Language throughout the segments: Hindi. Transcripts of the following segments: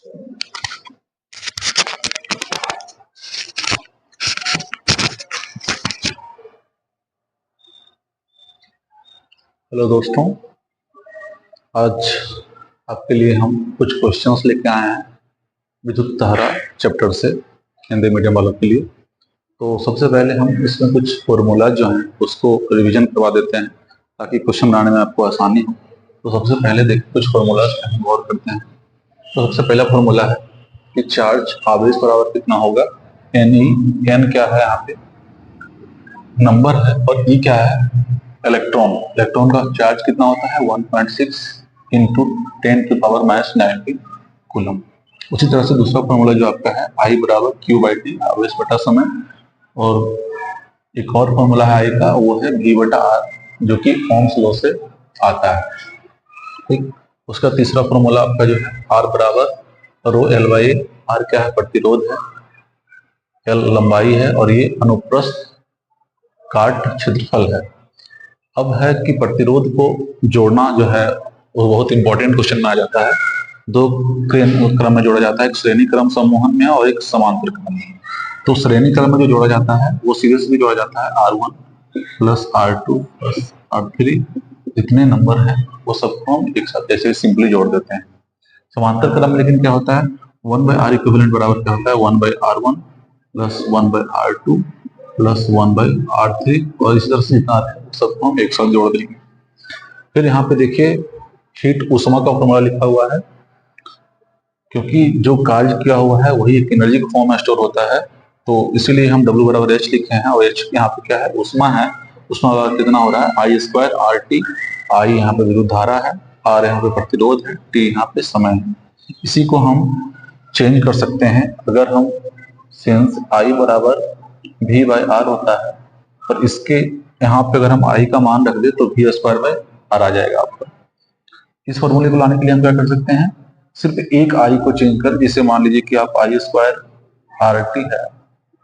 हेलो दोस्तों, आज आपके लिए हम कुछ क्वेश्चंस लेके आए हैं विद्युत धारा चैप्टर से हिंदी मीडियम वालों के लिए। तो सबसे पहले हम इसमें कुछ फॉर्मूला जो हैं उसको रिवीजन करवा देते हैं ताकि क्वेश्चन बनाने में आपको आसानी हो। तो सबसे पहले देखिए कुछ फॉर्मूलाज पे हम गौर करते हैं। तो सबसे पहला फॉर्मूला है कि चार्ज आवेश बराबर कितना होगा। एन क्या है यहाँ पे नंबर है और ई क्या है इलेक्ट्रॉन। इलेक्ट्रॉन का चार्ज कितना होता है 1.6 इंटू 10⁻⁹ कूलम। उसी तरह से दूसरा फॉर्मूला जो आपका है I बराबर Q/T आवेश बटा समय, और एक और फॉर्मूला है I का, वो है V बटा R जो कि ओम्स लॉ से आता है। ठीक, उसका तीसरा फॉर्मूला आपका जो है R बराबर रो L बाई R क्या है प्रतिरोध है, L लंबाई है और ये अनुप्रस्थ काट क्षेत्रफल है। अब है कि प्रतिरोध को जोड़ना जो है वो बहुत इंपॉर्टेंट क्वेश्चन में आ जाता है। दो क्रम में जोड़ा जाता है, एक श्रेणी क्रम समूहन में और एक समांतर क्रम में। तो श्रेणी क्रम में जो जोड़ा जाता है वो सीधे सीधे जोड़ा जाता है R1 plus R2 plus R3, जितने नंबर हैं वो सबको हम एक साथ ऐसे सिंपली जोड़ देते हैं। समांतर क्रम में लेकिन क्या होता है 1/R इक्विवेलेंट बराबर क्या होता है 1/R1 plus 1/R2 plus 1/R3, और इस तरह से जितना आता है सबको हम एक साथ जोड़ देंगे। फिर यहाँ पे देखिए हीट ऊष्मा का फॉर्मूला लिखा हुआ है, क्योंकि जो कार्य किया हुआ है वही एक एनर्जी के फॉर्म में स्टोर होता है, तो इसीलिए हम W बराबर H लिखे हैं, और H यहाँ पे क्या है ऊष्मा है। ऊष्मा बराबर कितना हो रहा है I² RT। I यहाँ पे विद्युत धारा है, R यहाँ पे प्रतिरोध है, T यहाँ पे समय है। इसी को हम चेंज कर सकते हैं। अगर हम सिंस I बराबर V/R होता है और इसके यहाँ पे अगर हम I का मान रख दे तो V²/R आ जाएगा आपका। इस फॉर्मूले को लाने के लिए हम क्या कर सकते हैं, सिर्फ एक I को चेंज कर, जैसे मान लीजिए कि आप I² RT है,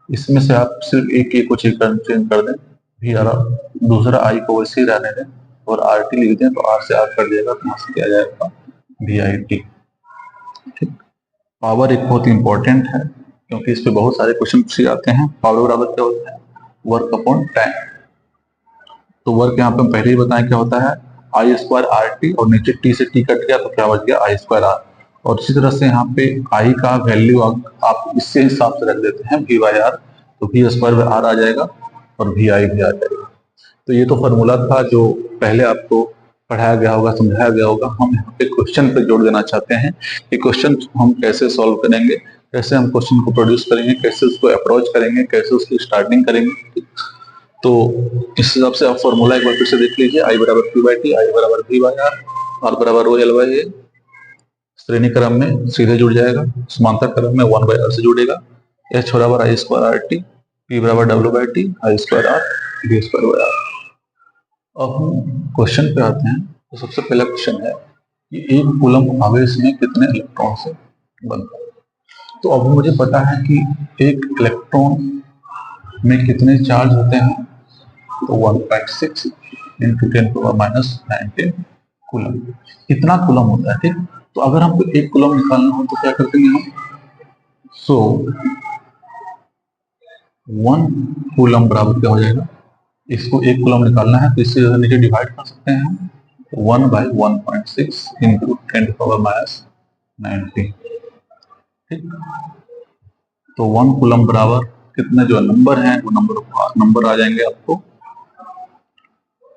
इसमें से आप सिर्फ एक को चेंज कर दें, VR, दूसरा I को वैसे ही रहने दें और RT लिख दें, तो R से R कट जाएगा, तो यहाँ से क्या जाएगा VIT। ठीक, पावर एक बहुत इंपॉर्टेंट है क्योंकि इस पे बहुत सारे क्वेश्चन पूछे जाते हैं। पावर बराबर क्या होता है वर्क अपॉन टाइम। तो वर्क यहाँ पे हम पहले ही बताएं क्या होता है I² RT, और नीचे T से T कट गया तो क्या बच गया I² R। और इसी तरह से यहाँ पे I का वैल्यू आप इससे हिसाब से रख देते हैं V/R, तो V²/R आ जाएगा और VI भी आ जाएगा। तो ये तो फॉर्मूला था जो पहले आपको पढ़ाया गया होगा, समझाया गया होगा। हम यहाँ पे क्वेश्चन पे जोड़ देना चाहते हैं कि क्वेश्चन हम कैसे सॉल्व करेंगे, कैसे हम क्वेश्चन को प्रोड्यूस करेंगे, कैसे उसको अप्रोच करेंगे, कैसे उसकी स्टार्टिंग करेंगे। तो इस हिसाब से आप फॉर्मूला एक बार फिर से देख लीजिए। I बराबर Q/T, I बराबर V/R, R बराबर रो L बाई A। श्रेणी क्रम में सीधे जुड़ जाएगा, समांतर क्रम में 1/R से जुड़ेगा। H बराबर I² RT, P बराबर W/T, I² R, V²/R। अब हम क्वेश्चन पे आते हैं। तो सबसे पहला क्वेश्चन है कि एक कूलम आवेश में कितने इलेक्ट्रॉन से बनता है। तो अब मुझे पता है कि एक इलेक्ट्रॉन में कितने चार्ज होते हैं, तो 1.6 इंटू 10⁻⁹ कूलम। कितना कूलम होता है। ठीक, तो अगर हमको एक कूलम निकालना हो तो क्या करते हैं हम, सो 1 कूलम बराबर क्या हो जाएगा, इसको एक कूलम निकालना है तो इससे नीचे डिवाइड कर सकते हैं 1/1.6 इंटू 10⁻⁹। ठीक, तो 1 कूलम बराबर कितने जो नंबर हैं वो नंबर आ जाएंगे आपको।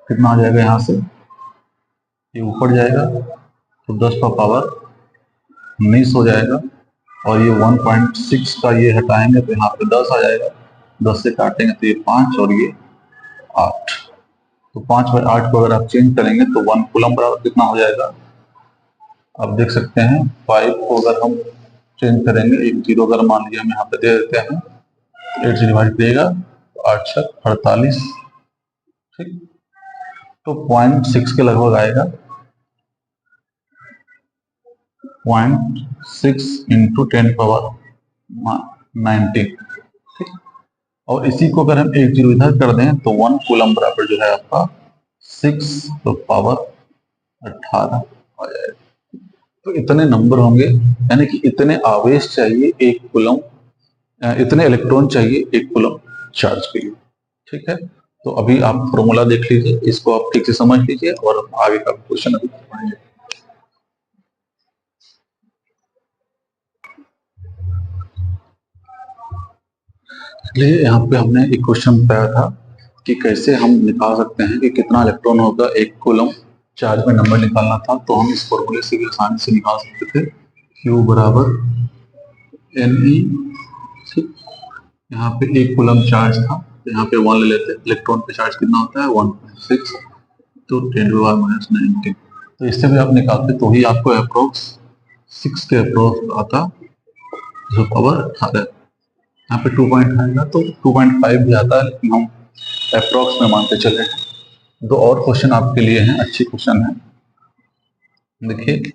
कितना आ जाएगा, यहाँ से ये ऊपर जाएगा तो 10⁻19 हो जाएगा, और ये 1.6 का ये हटाएंगे तो यहाँ पे 10 आ जाएगा, 10 से काटेंगे तो ये 5 और ये 8। तो 5/8 को अगर आप चेंज करेंगे तो 1 कूलम बराबर कितना हो जाएगा, आप देख सकते हैं 5 को अगर हम चेंज करेंगे, एक जीरो अगर मान लीजिए हम यहाँ पे दे देते हैं, 8 से डिवाइड करिएगा तो 8 × 48। ठीक, तो 0.6 के लगभग आएगा, 0.6 इंटू 10⁻⁹। ठीक, और इसी को अगर हम एक जीरो इधर कर दें तो 1 कूलम बराबर जो है आपका 6 तो पावर 18 आ जाएगा। तो इतने नंबर होंगे, यानी कि इतने आवेश चाहिए एक कूलम, इतने इलेक्ट्रॉन चाहिए एक कूलम चार्ज के लिए। ठीक है, तो अभी आप फॉर्मूला देख लीजिए, इसको आप ठीक से समझ लीजिए और आगे का क्वेश्चन अभी पढ़ेंगे। इसलिए यहाँ पे हमने एक क्वेश्चन बताया था कि कैसे हम निकाल सकते हैं कि कितना इलेक्ट्रॉन होगा एक कूलम चार्ज में, नंबर निकालना था तो हम इस फॉर्मूले से भी आसानी से निकाल सकते थे। Q बराबर Ne, यहाँ पे एक कूलम चार्ज था तो यहाँ पे 1 ले लेते, इलेक्ट्रॉन पे चार्ज कितना होता है 1.6 तो 10⁻⁹। तो इससे भी आप निकालते तो ही आपको अप्रोक्स 6 के अप्रोक्स आता जो पावर 18। यहाँ पे 2 पॉइंट आएगा तो 2.5 भी आता है, लेकिन हम अप्रोक्स में मानते चले हैं। दो और क्वेश्चन आपके लिए हैं, अच्छी क्वेश्चन है। देखिए,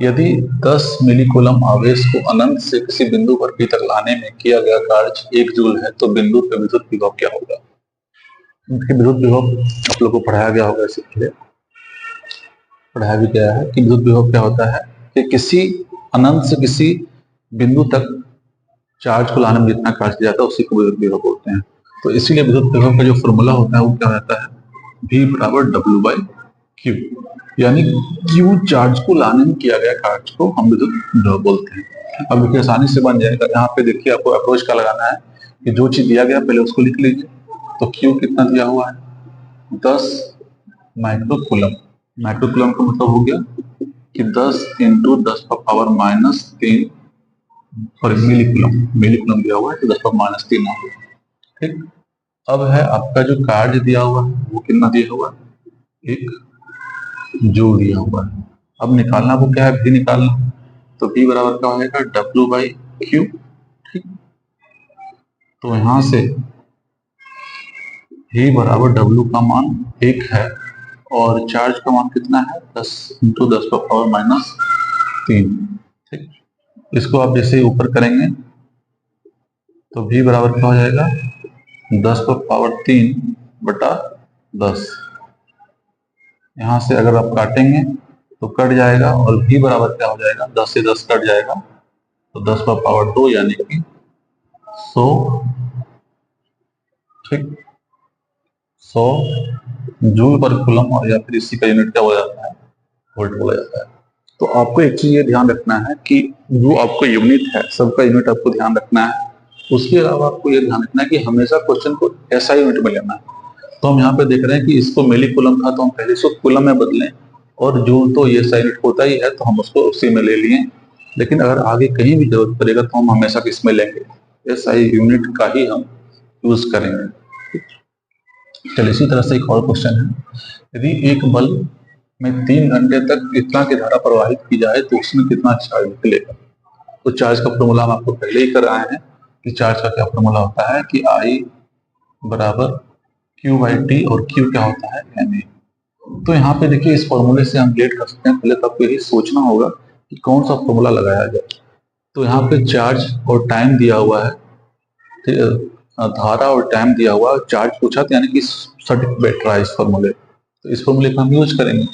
यदि 10 मिलीकूलम आवेश को अनंत से किसी बिंदु पर P तक लाने में किया गया कार्य 1 जूल है तो बिंदु पर विद्युत विभव क्या होगा? विद्युत विभव आप लोगों को पढ़ाया गया होगा, इससे पहले पढ़ाया भी गया है कि विद्युत विभव क्या होता है कि किसी अनंत से किसी बिंदु तक चार्ज को लाने में जितना चार्ज किया जाता है उसी को विद्युत विभव बोलते हैं। तो इसीलिए विद्युत विभव का जो फॉर्मूला होता है वो क्या रहता है, V बराबर W/Q, यानी Q चार्ज को लाने में किया गया कार्य को हम विद्युत विभव बोलते हैं। अब देखिए आसानी से बन जाएगा। यहाँ पे देखिए आपको अप्रोच का लगाना है कि जो चीज दिया गया पहले उसको लिख लीजिए। तो Q कितना दिया हुआ है 10 माइक्रोकूलम। माइक्रोकूलम का मतलब हो गया कि 10 × 10⁻³ और मिलीकूलम दिया हुआ है तो 10⁻³ आ गया। ठीक, अब है आपका जो कार्य दिया हुआ है वो कितना दिया हुआ है, 1 जूल दिया हुआ है। अब निकालना वो क्या है, V निकालना, तो V बराबर क्या हो जाएगा W/Q। ठीक, तो यहां से V बराबर W का मान 1 है और चार्ज का मान कितना है 10 × 10⁻³ ठीक, इसको आप जैसे ऊपर करेंगे तो V बराबर क्या हो जाएगा 10⁻³ यहाँ से अगर आप काटेंगे तो कट जाएगा और V बराबर क्या हो जाएगा 10 से 10 कट जाएगा तो 10⁻² यानी कि 100। ठीक, 100 जूल पर कूलम, और या फिर इसी का यूनिट क्या हो जाता है, वोल्ट बोला जाता है। तो आपको एक चीज ये ध्यान रखना है कि जो आपको यूनिट है, सबका यूनिट आपको ध्यान रखना है। उसके अलावा आपको ये ध्यान रखना है कि हमेशा क्वेश्चन को ऐसा यूनिट में लेना है। तो हम यहाँ पे देख रहे हैं कि इसको मिली कूलम था तो हम पहले इसको कूलम में बदलें, और जूल तो ये ऐसा यूनिट होता ही है तो हम उसको उसी में ले लिए। लेकिन अगर आगे कहीं भी जरूरत पड़ेगा तो हम हमेशा किसमें लेंगे, ऐसा यूनिट का ही हम यूज करेंगे। चलिए इसी तरह से एक और क्वेश्चन है, यदि एक बल्ब में 3 घंटे तक इतना की धारा प्रवाहित की जाए तो उसमें कितना चार्ज निकलेगा? तो चार्ज का फॉर्मूला हम आपको पहले ही कर आए हैं कि चार्ज का क्या फॉर्मूला होता है कि I बराबर Q/T और Q क्या होता है Na। तो यहाँ पे देखिए इस फॉर्मूले से हम रिलेट कर सकते हैं। पहले तो आपको यही सोचना होगा कि कौन सा फॉर्मूला लगाया जाए। तो यहाँ पे चार्ज और टाइम दिया हुआ है, धारा और टाइम दिया हुआ है, चार्ज पूछा तो यानी कि सर्किट बैठ रहा है इस फॉर्मूले, तो इस फॉर्मूले का हम यूज करेंगे।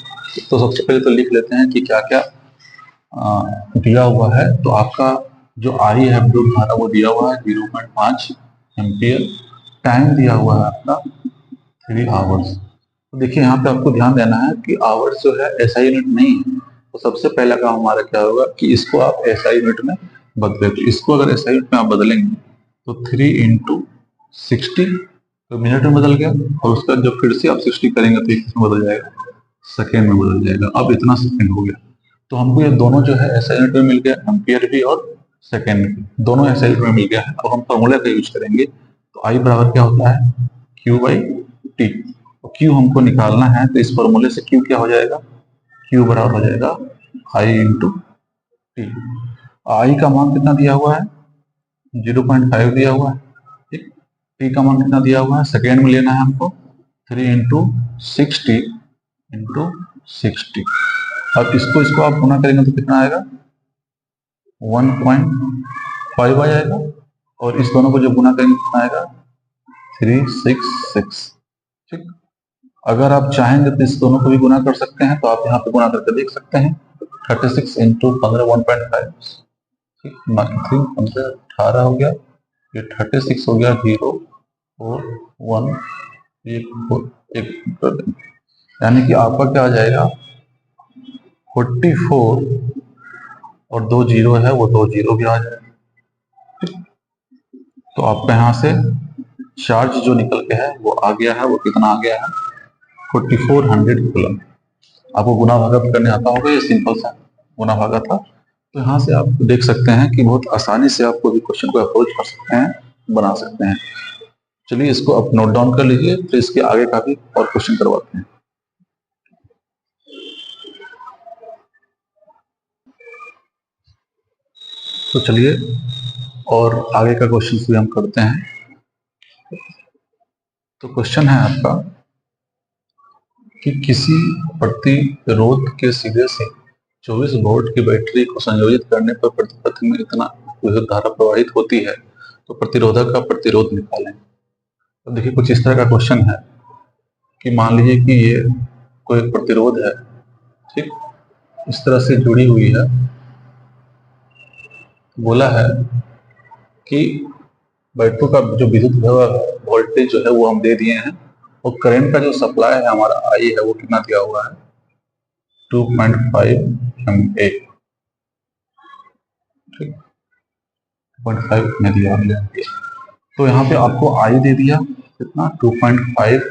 तो सबसे पहले तो लिख लेते हैं कि क्या क्या दिया हुआ है। तो आपका जो I है विद्युत धारा वो दिया हुआ है 0.5 एम्पियर, टाइम दिया हुआ है आपका 3 आवर्स। तो देखिए यहाँ पे आपको ध्यान देना है कि आवर्स जो है SI यूनिट नहीं है। तो सबसे पहला काम हमारा क्या होगा कि इसको आप SI यूनिट में बदले। तो इसको अगर SI यूनिट में आप बदलेंगे तो 3 × 60 तो मिनट में बदल गया, और उसका जब फिर से आप 60 करेंगे तो किसमें बदल जाएगा, सेकेंड में बदल जाएगा। अब इतना सेकेंड हो गया। तो हमको ये दोनों जो है SI यूनिट में मिल गया, एम्पियर भी और सेकेंड भी, दोनों SI यूनिट में मिल गया है। अब हम फॉर्मूले का यूज करेंगे। तो I बराबर क्या होता है Q/T। Q हमको निकालना है तो इस फॉर्मूले से Q क्या हो जाएगा, Q बराबर हो जाएगा I × T। I का मान कितना दिया हुआ है 0.5 दिया हुआ है। ठीक, T का मान कितना दिया हुआ है, सेकेंड में लेना है हमको, 3 × 60 × 60। अब इसको आप गुना करेंगे तो कितना आएगा 1.5 आ जाएगा, और इस दोनों को जब गुना करेंगे कितना आएगा 366। ठीक, अगर आप चाहेंगे तो इस दोनों को भी गुना कर सकते हैं, तो आप यहाँ पे गुना करके देख सकते हैं। 36 इंटू 15 1.5, ठीक, बाकी 3 15 18 हो गया, ये 36 हो गया, 0 4 1 1 4 1 कर देंगे, यानी कि आपका क्या आ जाएगा 44 और 2 जीरो है, वो 2 जीरो भी आ जाएगा। तो आपका यहाँ से चार्ज जो निकल के है वो आ गया है, वो कितना आ गया है 4400 कूलम। आपको गुना भागा करने आता होगा, ये सिंपल सा गुना भागा था। तो यहाँ से आप देख सकते हैं कि बहुत आसानी से आप कोई भी क्वेश्चन को अप्रोच कर सकते हैं, बना सकते हैं। चलिए इसको आप नोट डाउन कर लीजिए, फिर इसके आगे का भी और क्वेश्चन करवाते हैं। तो चलिए और आगे का क्वेश्चन भी हम करते हैं। तो क्वेश्चन है आपका कि किसी प्रतिरोध के सिरे से 24 वोल्ट की बैटरी को संयोजित करने पर प्रतिपथ में इतना विद्युत धारा प्रवाहित होती है, तो प्रतिरोधक का प्रतिरोध निकालें। तो देखिए कुछ इस तरह का क्वेश्चन है कि मान लीजिए कि ये कोई प्रतिरोध है, ठीक, इस तरह से जुड़ी हुई है। बोला है कि बैटरी का जो विद्युत वोल्टेज जो है वो हम दे दिए हैं, और करंट का जो सप्लाई है हमारा आई है वो कितना दिया हुआ है 2.5 MA, ठीक, 2.5 में दिया हुआ है। तो यहाँ पे आपको आई दे दिया कितना 2.5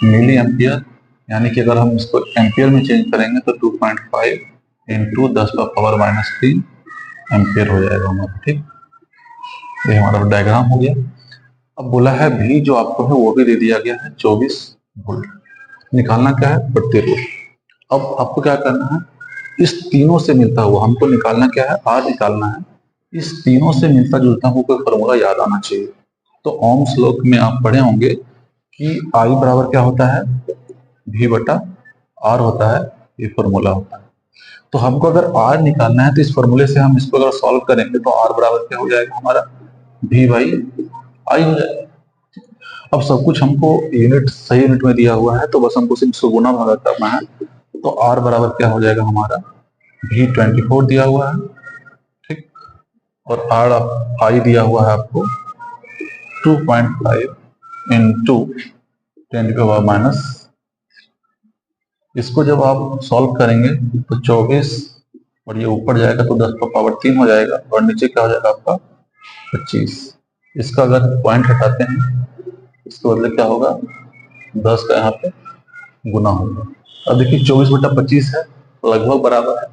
मिली एम्पियर, यानी कि अगर हम इसको एम्पियर में चेंज करेंगे तो 2.5 इंटू 10⁻³ एम्पियर हो जाएगा हमारा, ठीक। ये हमारा डायग्राम हो गया। अब बोला है भी जो आपको है वो भी दे दिया गया है 24 वोल्ट। निकालना क्या है प्रतिरोध। अब आपको क्या करना है, इस तीनों से मिलता हुआ हमको निकालना क्या है, आर निकालना है। इस तीनों से मिलता जुलता हुआ कोई फॉर्मूला याद आना चाहिए। तो ओम्स लॉ में आप पढ़े होंगे कि आई बराबर क्या होता है भी बटा आर होता है, ये फॉर्मूला होता है। तो हमको अगर आर निकालना है तो इस फॉर्मूले से हम इसको अगर सॉल्व करेंगे तो आर बराबर क्या हो जाएगा हमारा भी बाई आई हो जाएगा। अब सब कुछ हमको यूनिट सही यूनिट में दिया हुआ है, तो बस हमको सिर्फ इसको गुना भागा करना है। तो आर बराबर क्या हो जाएगा हमारा भी 24 दिया हुआ है, ठीक, और आर आई दिया हुआ है आपको 2.5 इंटू 10⁻⁻। इसको जब आप सॉल्व करेंगे तो 24 और ये ऊपर जाएगा तो 10⁻³ हो जाएगा, और नीचे क्या हो जाएगा आपका 25। इसका अगर पॉइंट हटाते हैं इसके बदले क्या होगा 10 का यहाँ पे गुना होगा। अब देखिए 24/25 है, लगभग बराबर है।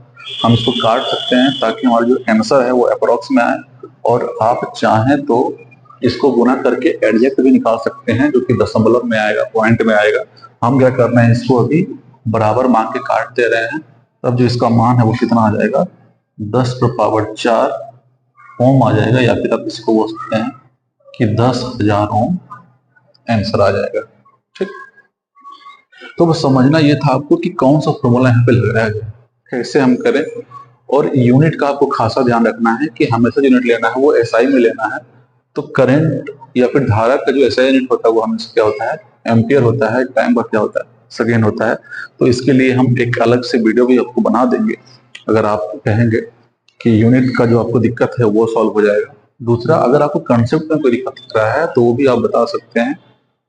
हम इसको काट सकते हैं ताकि हमारा जो आंसर है वो अप्रोक्स में आए, और आप चाहें तो इसको गुना करके एडजेक्ट भी निकाल सकते हैं जो कि दशमलव में आएगा, पॉइंट में आएगा। हम क्या करना है, इसको अभी बराबर मान के काट दे रहे हैं। तब जो इसका मान है वो कितना आ जाएगा 10⁻⁴ ओम आ जाएगा, या फिर आप इसको बोल सकते हैं कि 10,000 ओम आंसर आ जाएगा, ठीक। तो बस समझना ये था आपको कि कौन सा फॉर्मूला यहाँ पे लगाया गया, कैसे हम करें। और यूनिट का आपको खासा ध्यान रखना है कि हमेशा यूनिट लेना है वो एसआई में लेना है। तो करंट या फिर धारा का जो एसआई यूनिट होता है वो हमेशा क्या होता है एम्पियर होता है, टाइम का क्या होता है सेकेंड होता है। तो इसके लिए हम एक अलग से वीडियो भी आपको बना देंगे, अगर आप कहेंगे कि यूनिट का जो आपको दिक्कत है वो सॉल्व हो जाएगा। दूसरा, अगर आपको कंसेप्ट में कोई दिक्कत दिख रहा है तो वो भी आप बता सकते हैं,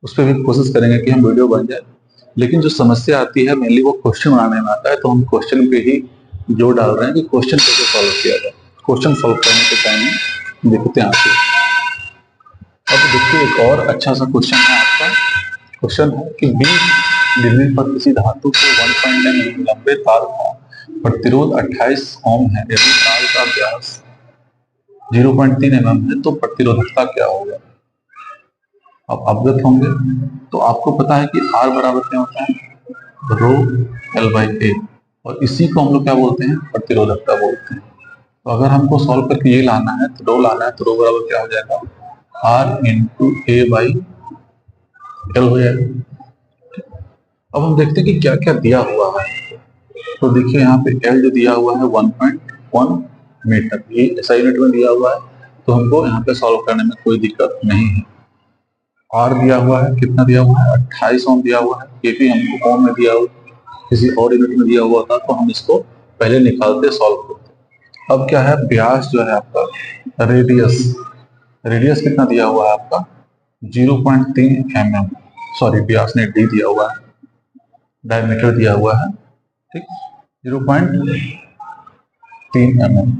उस पर भी कोशिश करेंगे कि हम वीडियो बन जाए। लेकिन जो समस्या आती है मेनली वो क्वेश्चन बनाने में आता है, तो हम क्वेश्चन पे ही जोर डाल रहे हैं कि क्वेश्चन कैसे सॉल्व किया जाए। क्वेश्चन सॉल्व करने के टाइम में दिक्कतें आती है। अब देखिए एक और अच्छा सा क्वेश्चन है आपका। क्वेश्चन है कि 20 डिग्री पर किसी धातु को 1.9 mm लंबे तार का प्रतिरोध 28 ओम है, यदि तार का व्यास 0.3 mm है तो प्रतिरोधकता क्या होगा। आप अवगत होंगे, तो आपको पता है कि R बराबर क्या होता है रो L/A, और इसी को हम लोग क्या बोलते हैं प्रतिरोधकता बोलते हैं। तो अगर हमको सॉल्व करके ये लाना है तो रो लाना है, तो रो बराबर क्या हो जाएगा R इंटू A/L हो जाएगा। अब हम देखते हैं कि क्या क्या दिया हुआ है। तो देखिए यहाँ पे L जो दिया हुआ है 1.1 मीटर, ये ऐसा यूनिट में दिया हुआ है, तो हमको यहाँ पे सॉल्व करने में कोई दिक्कत नहीं है। आर दिया हुआ है, कितना दिया हुआ है 28 ओम दिया हुआ है, ये भी हमको ओम में दिया हुआ, किसी और यूनिट में दिया हुआ था तो हम इसको पहले निकालते सॉल्व करते। अब क्या है, व्यास जो है आपका रेडियस कितना दिया हुआ है आपका 0.3 mm, सॉरी व्यास ने डी दिया हुआ है, डायमीटर दिया हुआ है, ठीक 0.3 mm।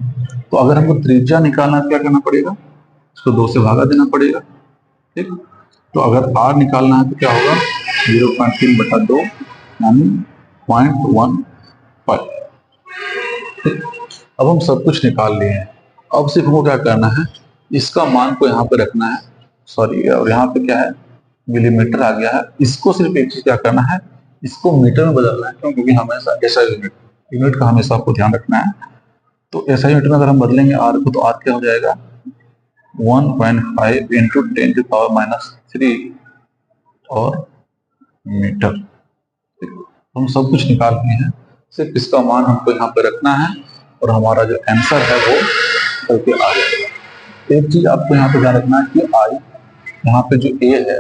तो अगर हमको त्रिज्या निकालना है क्या करना पड़ेगा, इसको 2 से भागा देना पड़ेगा, ठीक। तो अगर r निकालना है तो क्या होगा 0.3/2 यानी 0.15, ठीक। अब हम सब कुछ निकाल लिए हैं, अब सिर्फ हमको क्या करना है, इसका मान को यहाँ पे रखना है, सॉरी और यहाँ पे क्या है मिलीमीटर आ गया है, इसको सिर्फ एक चीज क्या करना है, इसको मीटर में बदलना है, क्योंकि हमेशा ऐसा यूनिट का हमेशा आपको ध्यान रखना है। तो ऐसा यूनिट में अगर हम बदलेंगे आर को, तो आर क्या हो जाएगा 1.5 इंटू 10⁻³ और मीटर, हम सब कुछ निकाल लिए हैं, सिर्फ इसका मान हमको यहाँ पे रखना है और हमारा जो आंसर है वो करके आ जाएगा। एक चीज आपको यहाँ पे ध्यान रखना है कि आई यहाँ पे जो ए है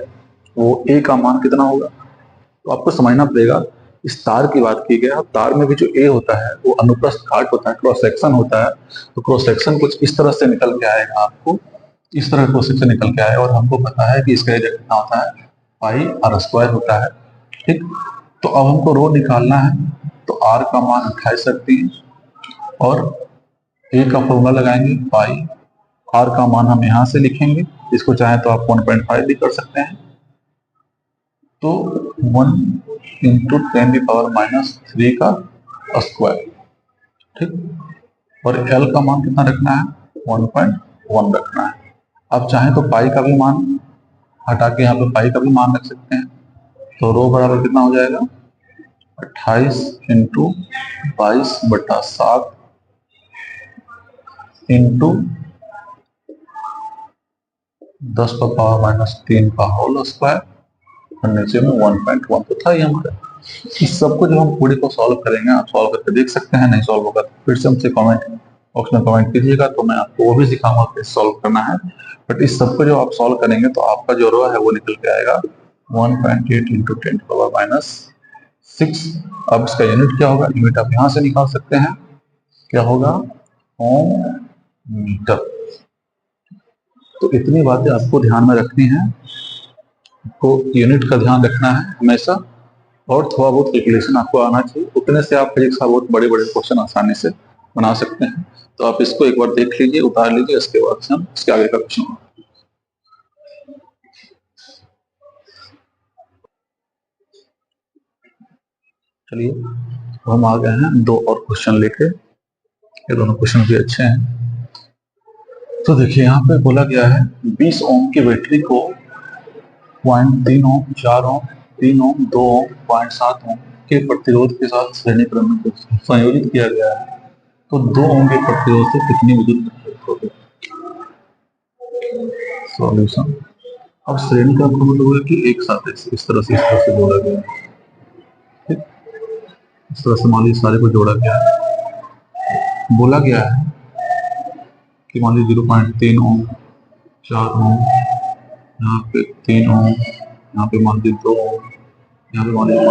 वो ए का मान कितना होगा, तो आपको समझना पड़ेगा। इस तार की बात की गई, तार में भी जो ए होता है वो अनुप्रस्थ काट होता है, क्रॉस सेक्शन होता है, तो क्रॉस सेक्शन कुछ इस तरह से निकल के आएगा, आपको इस तरह क्रॉस सेक्शन निकल के आएगा, और हमको पता है कि इसका एरिया कितना होता है πr² होता है, ठीक। तो अब हमको रो निकालना है, तो r का मान 28 रखते हैं और a का फॉर्मूला लगाएंगे पाई, r का मान हम यहाँ से लिखेंगे, इसको चाहे तो आप 1.5 भी कर सकते हैं, तो 1 इंटू 10⁻³ का स्क्वायर, ठीक। और l का मान कितना रखना है 1.1 रखना है। अब चाहे तो पाई का भी मान हटा के यहाँ पे पाई का भी मान रख सकते हैं, तो रो बराबर कितना हो जाएगा 28 इंटू 22/7 इंटू 10⁻³ का होल स्क्वायर, और नीचे में 1.1 तो था ही हमारा। इस सबको जब हम पूरी को सॉल्व करेंगे, आप सॉल्व करके देख सकते हैं, नहीं सॉल्व होगा तो फिर से हमसे कमेंट बॉक्स में कमेंट कीजिएगा, तो मैं आपको वो भी सिखाऊंगा कैसे सॉल्व करना है। बट इस सबको जो आप सॉल्व करेंगे तो आपका जो रो है वो निकल के आएगा 1.8 इंटू 10⁻⁶। अब इसका यूनिट क्या होगा, यूनिट आप यहाँ से निकाल सकते हैं, क्या होगा ओम मीटर। तो इतनी बातें आपको ध्यान में रखनी है, आपको यूनिट का ध्यान रखना है हमेशा, और थोड़ा बहुत कैलकुलेशन आपको आना चाहिए, उतने से आप फिजिक्स का बहुत बड़े बड़े क्वेश्चन आसानी से बना सकते हैं। तो आप इसको एक बार देख लीजिए, उतार लीजिए, इसके बाद से हम इसके आगे का क्वेश्चन। चलिए हम आ गए हैं 2 और क्वेश्चन लेके, ये दोनों क्वेश्चन भी अच्छे हैं। तो देखिए यहाँ पे बोला गया है 20 ओम की बैटरी को 0.3 ओम, 4 ओम, 3 ओम, 2 ओम, 0.7 ओम के प्रतिरोध के साथ श्रेणी क्रम में संयोजित किया गया है, तो 2 ओम के प्रतिरोध से कितनी विद्युत प्रवाहित होगी। सॉल्यूशन, अब श्रेणी क्रम का मतलब है कि एक साथ इस तरह से जोड़ा गया है, ठीक। इस तरह से मान लीजिए सारे को जोड़ा गया है, बोला गया है कि मान लीजिए 0.3 ओम, 4 ओम, यहाँ पे 3 ओम, यहाँ पे मान लीजिए 2 ओम, यहाँ पे मान लीजिए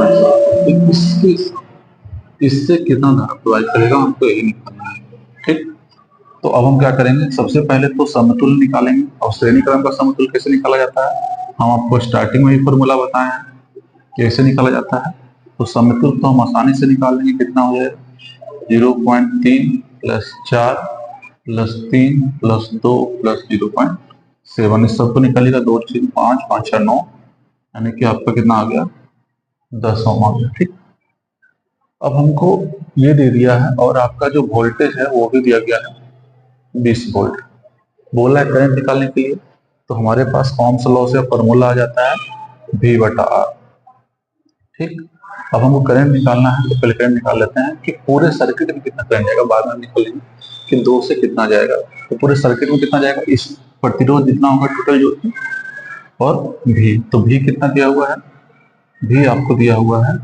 इससे कितना धारा प्रवाहित करेगा, हमको यही निकालना है, ठीक। तो अब हम क्या करेंगे, सबसे पहले तो समतुल्य निकालेंगे, और श्रेणी क्रम का समतुल्य कैसे निकाला जाता है, हम आपको स्टार्टिंग में ही फॉर्मूला बताए हैं कैसे निकाला जाता है। तो समतुल्य तो हम आसानी से निकाल लेंगे, कितना हो जाएगा 0.3 + 4 + 3 + 2 + 0.7, इस सबको निकालिएगा, 2 3 5 5 6 9, यानी कि आपका कितना आ गया 10 ओम आ गया, ठीक। अब हमको ये दे दिया है और आपका जो वोल्टेज है वो भी दिया गया है 20 वोल्ट, बोला है करंट निकालने के लिए, तो हमारे पास ओम्स लॉ से फॉर्मूला आ जाता है V/R, ठीक। अब हमको करंट निकालना है, तो पहले करंट निकाल लेते हैं कि पूरे सर्किट में कितना करंट जाएगा, बाद में निकालेंगे कि 2 से कितना जाएगा, तो पूरे सर्किट में कितना जाएगा, इस प्रतिरोध जितना होगा टोटल जो, और V, तो V कितना दिया हुआ है, V आपको दिया हुआ है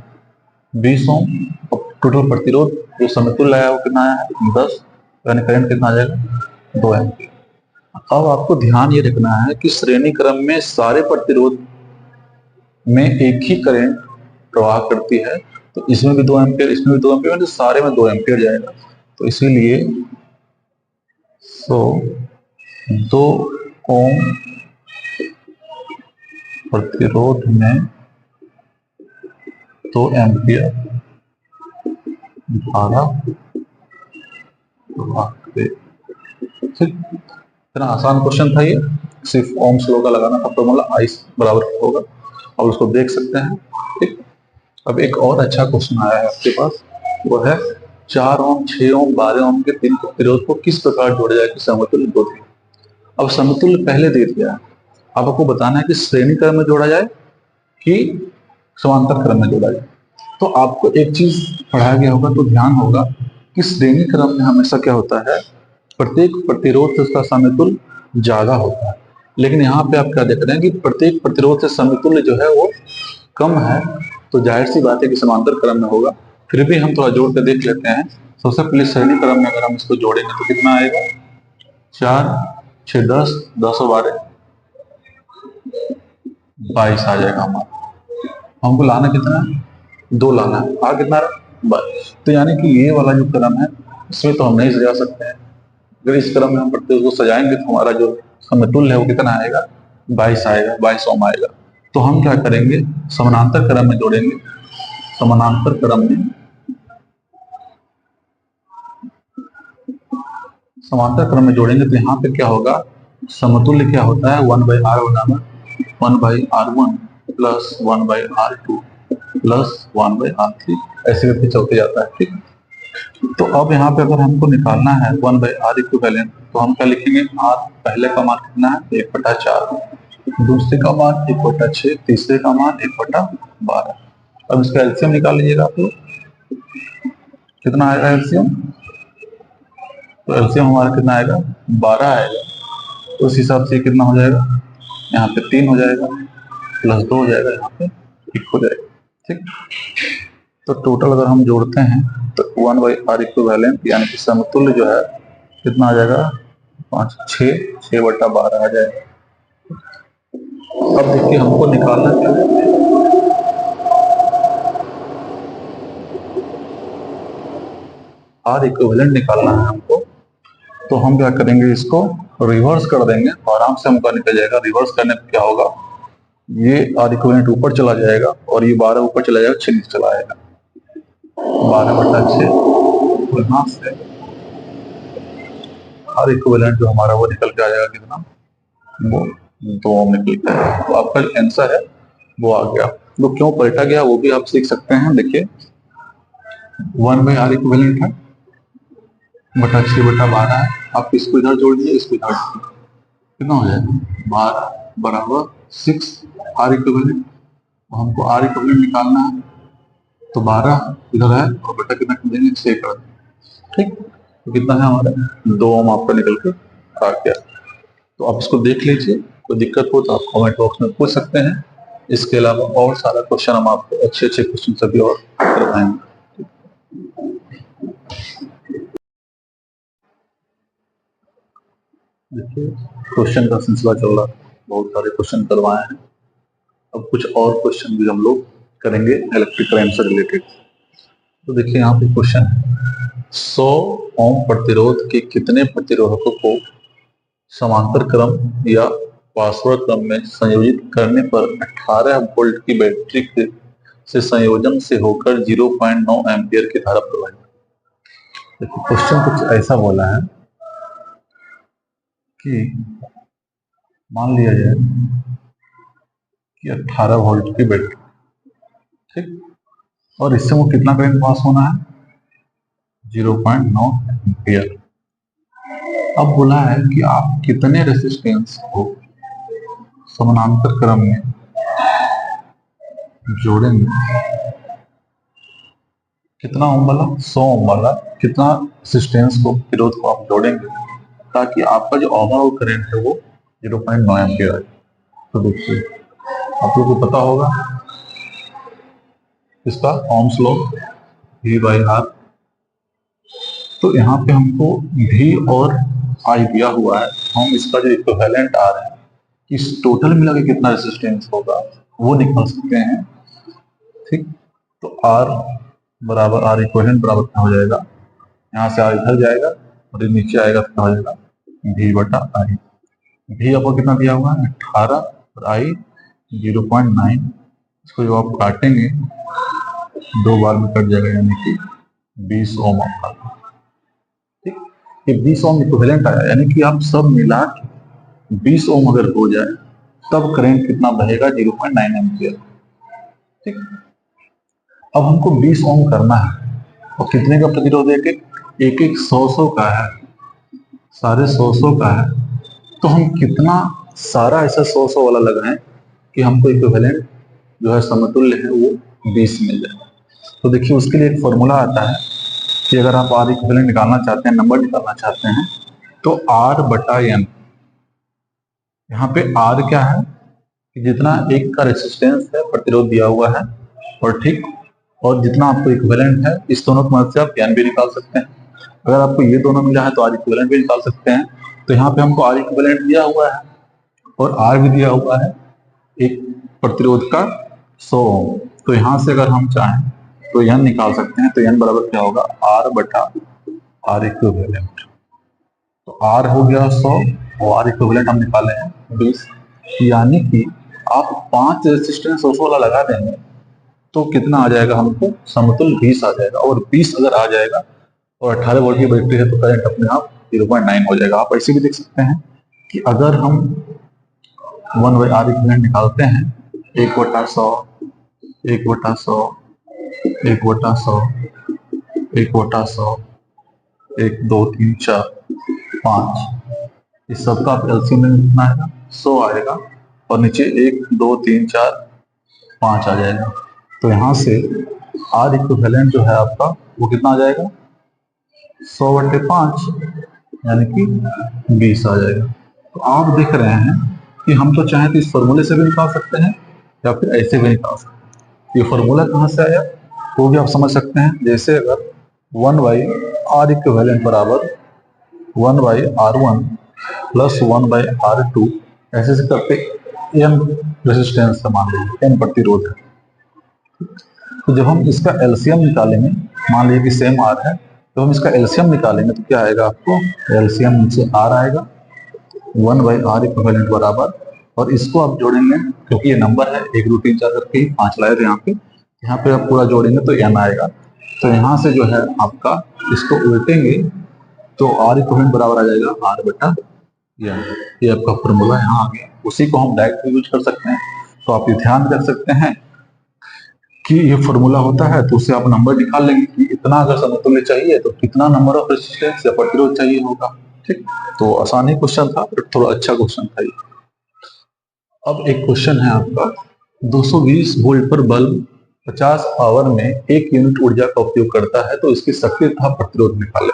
20 ओम, टोटल प्रतिरोध जो समतुल्य आया वो कितना है 10, यानी करंट कितना आ जाएगा 2 एम्पीयर। अब आपको ध्यान ये रखना है कि श्रेणी क्रम में सारे प्रतिरोध में एक ही करंट प्रवाह करती है, तो इसमें भी 2 एम्पियर, इसमें भी 2 एम्पियर, तो सारे में 2 एम्पियर जाएगा। तो इसीलिए 2 ओम प्रतिरोध में 2 एम्पियर धारा ठीक। इतना आसान क्वेश्चन था ये, सिर्फ ओम्स लॉ का लगाना था फॉर्मूला, I बराबर होगा, और उसको देख सकते हैं। ठीक। अब एक और अच्छा क्वेश्चन आया है आपके पास, वो है 4 ओम, 6 ओम, 12 ओम के 3 प्रतिरोध को किस प्रकार जोड़ा जाए कि समतुल्य दो दे। अब समतुल्य पहले दे दिया, अब आपको बताना है कि श्रेणी क्रम में जोड़ा जाए कि समांतर क्रम में जोड़ा जाए। तो आपको एक चीज पढ़ाया गया होगा तो ध्यान होगा कि श्रेणी क्रम में हमेशा क्या होता है, प्रत्येक प्रतिरोध से उसका समतुल्य ज्यादा होता है। लेकिन यहाँ पे आप क्या देख रहे हैं कि प्रत्येक प्रतिरोध से समतुल्य जो है वो कम है, तो जाहिर सी बात है कि समांतर क्रम में होगा। फिर भी हम थोड़ा जोड़ कर देख लेते हैं। सबसे पहले श्रेणी क्रम में अगर हम इसको जोड़ेंगे तो कितना आएगा, 4 6 10, 10 और 12 22 आ जाएगा हमारा। हमको लाना कितना है, 2 लाना है, आ कितना रहा, 22। तो यानी कि ये वाला जो क्रम है इसमें तो हम नहीं सजा सकते हैं। अगर इस क्रम में हम प्रतिरोध को सजाएंगे तो हमारा जो समतुल्य है वो कितना आएगा, 22 आएगा, 22 ओम आएगा। तो हम क्या करेंगे, समानांतर क्रम में जोड़ेंगे। समानांतर क्रम में, समांतर क्रम में जोड़ेंगे तो यहाँ पे क्या होगा, समतुल्य क्या होता है, 1/r बनाना, 1/r1 plus 1/r2 plus 1/r3, ऐसे करके चलते जाता है। ठीक। तो अब यहाँ पे अगर हमको निकालना है 1/r इक्विवेलेंट, तो हम क्या लिखेंगे, r पहले का मान कितना है, 1/4, दूसरे का मान 1/6, तीसरे का मान 1/12। अब इसका एलसीएम निकाल लीजिएगा आप लोग, कितना आएगा एलसीएम, तो एलसीएम हमारा कितना आएगा, 12 आएगा। तो उस हिसाब से कितना हो जाएगा, यहाँ पे 3 हो जाएगा, प्लस 2 हो जाएगा, यहाँ पे 1 हो जाएगा। ठीक। तो टोटल अगर हम जोड़ते हैं तो 1/r इक्विवेलेंट यानी कि समतुल्य जो है कितना आ जाएगा, 5 6/12 आ जाएगा। अब देखिए हमको निकालना क्या है, आर इक्विवेलेंट निकालना है हमको। तो हम क्या करेंगे, इसको रिवर्स कर देंगे तो आराम से हमका निकल जाएगा। रिवर्स करने पर क्या होगा, ये आर इक्विवेलेंट ऊपर चला जाएगा और ये 12 ऊपर चला जाएगा, 6 नीचे चला आएगा, 12/6। तो यहाँ से आर इक्विवेलेंट जो हमारा वो निकल के आ जाएगा कितना, वो 2 ओम निकल के आएगा। तो आपका जो आंसर है वो आ गया। तो क्यों पलटा गया वो भी आप सीख सकते हैं। देखिए 1/r इक्विवेलेंट है, बटा 6/12 है, आप इसको इधर जोड़ दीजिए, इसको इधर कितना हो जाएगा, 12 बराबर 6 आर इक्विवेलेंट। हमको आर इक्विवेलेंट निकालना है तो 12 इधर है और बटा कितना कर देंगे, 6 कर देंगे। ठीक। तो कितना है हमारा, 2 ओम आपका निकल के आ गया। तो आप इसको देख लीजिए, कोई दिक्कत हो तो आप कमेंट बॉक्स में पूछ सकते हैं। इसके अलावा और सारा क्वेश्चन हम आपको अच्छे अच्छे क्वेश्चन सभी और करवाएंगे। देखिए क्वेश्चन का सिलसिला चल रहा है, बहुत सारे क्वेश्चन करवाए हैं। अब कुछ और क्वेश्चन भी हम लोग करेंगे इलेक्ट्रिक करंट से रिलेटेड। तो देखिए यहाँ पे क्वेश्चन है, 100 ओम प्रतिरोध के कितने प्रतिरोधकों को समांतर क्रम या पार्श्व क्रम में संयोजित करने पर 18 वोल्ट की बैटरी से संयोजन से होकर 0.9 एम्पियर की धारा प्रवाहित। देखिए क्वेश्चन कुछ ऐसा बोला है कि मान लिया जाए कि 18 वोल्ट की बैटरी, ठीक, और इससे वो कितना करंट पास होना है, 0.9 एम्पियर। अब बोला है कि आप कितने रेजिस्टेंस को समानांतर क्रम में जोड़ेंगे, कितना ओम वाला, 100 ओम वाला कितना रेजिस्टेंस को, प्रतिरोध को आप जोड़ेंगे ताकि आपका जो ओवरऑल करंट है वो 0.9 एम्पियर आए। तो देखिए आप लोगों को पता होगा इसका ओम्स लॉ, V/R। तो यहाँ पे हमको V और I दिया हुआ है, हम इसका जो इक्विवेलेंट आ रहा है, इस टोटल मिला के कितना रेजिस्टेंस होगा वो निकाल सकते हैं। ठीक। तो R बराबर आर इक्विवेलेंट बराबर क्या हो जाएगा, यहाँ से आर इधर जाएगा और ये नीचे आएगा तो क्या हो जाएगा, भी बटा आई। भी आपको कितना दिया हुआ है 18 और आई 0.9। इसको जब आप काटेंगे 2 बार में कट जाएगा, यानी कि 20 ओम आपका। ठीक, ये 20 ओम इक्विवेलेंट आया, यानी कि आप सब मिला के 20 ओम अगर हो जाए तब करंट कितना बहेगा, 0.9 एम्पियर। ठीक, अब हमको 20 ओम करना है और कितने का प्रतिरोध है, एक एक 100 का है, सारे 100 का है, तो हम कितना सारा ऐसा 100 वाला लगाएं कि हमको इक्विवेलेंट जो है समतुल्य है वो 20 मिल जाए। तो देखिए उसके लिए एक फॉर्मूला आता है कि अगर आप आर इक्विवेलेंट निकालना चाहते हैं, नंबर निकालना चाहते हैं, तो आर बटा एन। यहाँ पे आर क्या है कि जितना एक का रेसिस्टेंस है, प्रतिरोध दिया हुआ है, और ठीक, और जितना आपको इक्विवेलेंट है, इस दोनों की मदद से आप एन भी निकाल सकते हैं। अगर आपको ये दोनों मिला है तो आर इक्विवेलेंट भी निकाल सकते हैं। तो यहाँ पे हमको आर इक्विवेलेंट दिया हुआ है और आर भी दिया हुआ है एक प्रतिरोध का 100 ओम। तो यहाँ से अगर हम चाहें तो एन निकाल सकते हैं। तो एन बराबर क्या होगा, आर बटा आर इक्विवेलेंट। तो आर हो गया 100 और आर इक्विवेलेंट हम निकाले हैं 20, यानी कि आप 5 रेजिस्टेंस 100 वाला लगा देंगे तो कितना आ जाएगा, हमको समतुल्य 20 आ जाएगा। और 20 अगर आ जाएगा और 18 वोल्ट की बैटरी है तो करंट अपने आप 0.9 हो जाएगा। आप ऐसे भी देख सकते हैं कि अगर हम 1/R इक्विवेलेंट निकालते हैं, 1/100, 1/100, 1/100, 1/100, 1, 2, 3, 4, 5, इस सबका आप एलसीएम में कितना आएगा, 100 आएगा, और नीचे 1, 2, 3, 4, 5 आ जाएगा। तो यहाँ से आर इक्विवेलेंट जो है आपका वो कितना आ जाएगा, 100/5, यानी कि 20 आ जाएगा। तो आप देख रहे हैं कि हम तो चाहें तो इस फॉर्मूले से भी निकाल सकते हैं या फिर ऐसे भी निकाल सकते हैं। ये फॉर्मूला कहाँ से आया वो भी आप समझ सकते हैं। जैसे अगर 1/R इक्विवेलेंट बराबर 1/R1 प्लस 1/R2, ऐसे से करते एन रेजिस्टेंस का मान लीजिए, एन प्रतिरोध है। तो जब हम इसका एलसीएम निकालेंगे, मान लीजिए कि सेम आर है, तो हम इसका एलसीएम निकालेंगे तो क्या आएगा, आपको एलसीएम नीचे आर आएगा, 1/R इक्विवेलेंट बराबर, और इसको आप जोड़ेंगे क्योंकि ये नंबर है 1, 2, 3, 4 करके 5 लाए थे यहाँ पे आप पूरा जोड़ेंगे तो एन आएगा। तो यहाँ से जो है आपका इसको उल्टेंगे तो आर इक्विवेलेंट बराबर आ जाएगा आर बटा एन। ये आपका फॉर्मूला यहाँ आ गया। उसी को हम डायरेक्ट यूज कर सकते हैं। तो आप ये ध्यान रख सकते हैं कि ये फॉर्मूला होता है, तो उससे आप नंबर निकाल लेंगे कि इतना अगर समतुल्य चाहिए तो कितना नंबर ऑफ रेजिस्टेंस या प्रतिरोध चाहिए होगा। ठीक, तो आसान ही क्वेश्चन था, बट थोड़ा अच्छा क्वेश्चन था ये। अब एक क्वेश्चन है आपका, 220 वोल्ट पर बल्ब 50 आवर में 1 यूनिट ऊर्जा का उपयोग करता है, तो इसकी शक्ति तथा प्रतिरोध निकाले।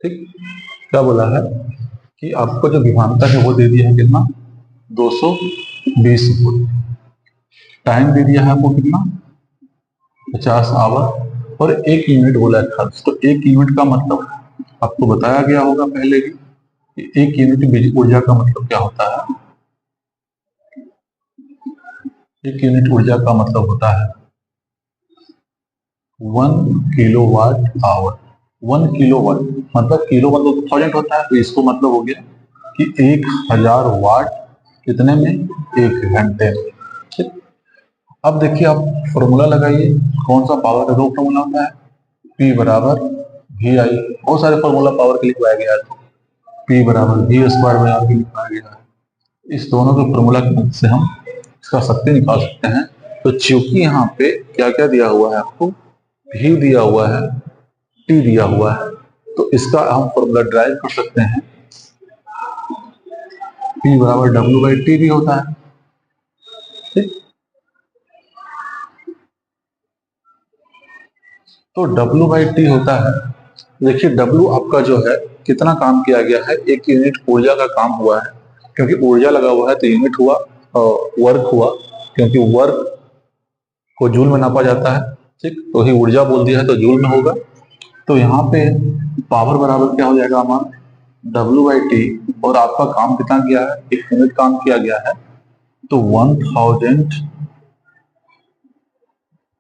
ठीक, क्या बोला है कि आपको जो विभवांतर है वो दे दिया है कितना, 220 वोल्ट, टाइम दे दिया है आपको कितना, 50 आवर, और 1 यूनिट बोला था। तो 1 यूनिट का मतलब आपको बताया गया होगा पहले ही कि 1 यूनिट ऊर्जा का मतलब क्या होता है। 1 यूनिट ऊर्जा का मतलब होता है 1 किलोवाट आवर। 1 किलोवाट मतलब किलो मतलब 1000 होता है, तो इसको मतलब हो गया कि 1000 वाट कितने में, 1 घंटे में। ठीक, अब देखिए आप फॉर्मूला लगाइए, कौन सा पावर का 2 फॉर्मूला होता है, P बराबर वी आई, बहुत सारे फॉर्मूला पावर के लिखवाया गया है, तो P बराबर वी स्क्वायर में आगे लिखवाया गया है। इस दोनों के फॉर्मूला की मदद से हम इसका शक्ति निकाल सकते हैं। तो चूंकि यहाँ पे क्या क्या दिया हुआ है आपको, भी दिया हुआ है, टी दिया हुआ है, तो इसका हम फॉर्मूला ड्राइव कर सकते हैं। P बराबर W/T भी होता है। ठीक, तो W/T होता है, देखिए W आपका जो है कितना काम किया गया है, 1 यूनिट ऊर्जा का काम हुआ है, क्योंकि ऊर्जा लगा हुआ है तो यूनिट हुआ, और वर्क हुआ क्योंकि वर्क को जूल में नापा जाता है। ठीक, तो ही ऊर्जा बोल दिया है तो जूल में होगा। तो यहाँ पे पावर बराबर क्या हो जाएगा हमारा, W/T, और आपका काम कितना किया है, 1 यूनिट काम किया गया है, तो 1000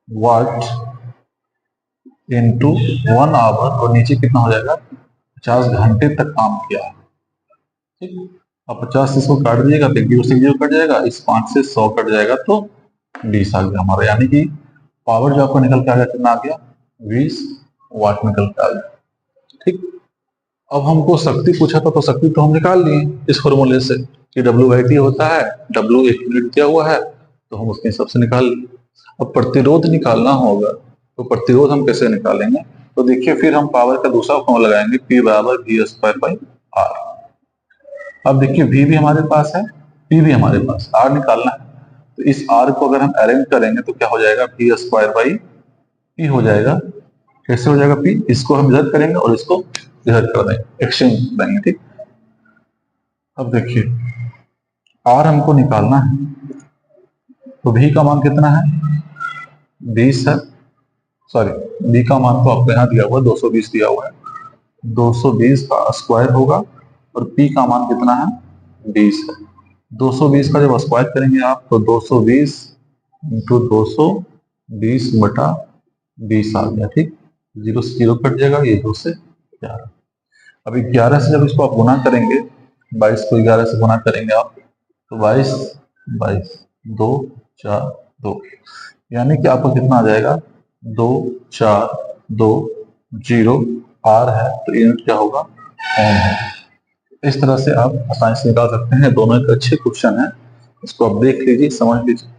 वाट इंटू 1 आवर, और नीचे कितना हो जाएगा, 50 घंटे तक काम किया है। ठीक, अब 50 से 100 काट दीजिएगा तो 0 से 0 कट जाएगा, इस 5 से 100 कट जाएगा तो 20 आ गया हमारा, यानी कि पावर जो आपको निकल के आ गया कितना आ गया, 20 वाट निकल के आ गया। ठीक, अब हमको शक्ति पूछा था तो शक्ति तो हम निकाल लिए इस फॉर्मूले से कि W/T होता है, W एक यूनिट दिया हुआ है तो हम उसके हिसाब से निकाल लिए। अब प्रतिरोध निकालना होगा तो प्रतिरोध हम कैसे निकालेंगे, तो देखिए फिर हम पावर का दूसरा फॉर्मूला लगाएंगे, P बराबर V² R। अब देखिए V भी हमारे पास है, P भी हमारे पास, R निकालना है, तो इस R को अगर हम अरेंज करेंगे तो क्या हो जाएगा, V² P हो जाएगा। कैसे हो जाएगा P, इसको हम इधर करेंगे और इसको इधर कर देंगे, एक्सचेंज देंगे। ठीक, अब देखिए R हमको निकालना है तो V का मान कितना है, 20 है, सॉरी V का मान तो आपको यहाँ दिया हुआ है 220 दिया हुआ है, 220 का स्क्वायर होगा और P का मान कितना है, 20 है। 220 का जब स्क्वायर करेंगे आप तो 220 इंटू 220 बटा 20 आ गया। ठीक, 0 से 0 कट जाएगा, ये 2 से 11। अभी 11 से जब इसको आप गुना करेंगे, 22 को 11 से गुना करेंगे आप तो 22 22 2 4 2, यानी कि आपको कितना आ जाएगा, 2 4 2 0 R है तो यूनिट क्या होगा, ओम है। इस तरह से आप आसानी से निकाल सकते हैं। दोनों एक अच्छे क्वेश्चन है, इसको आप देख लीजिए, समझ लीजिए।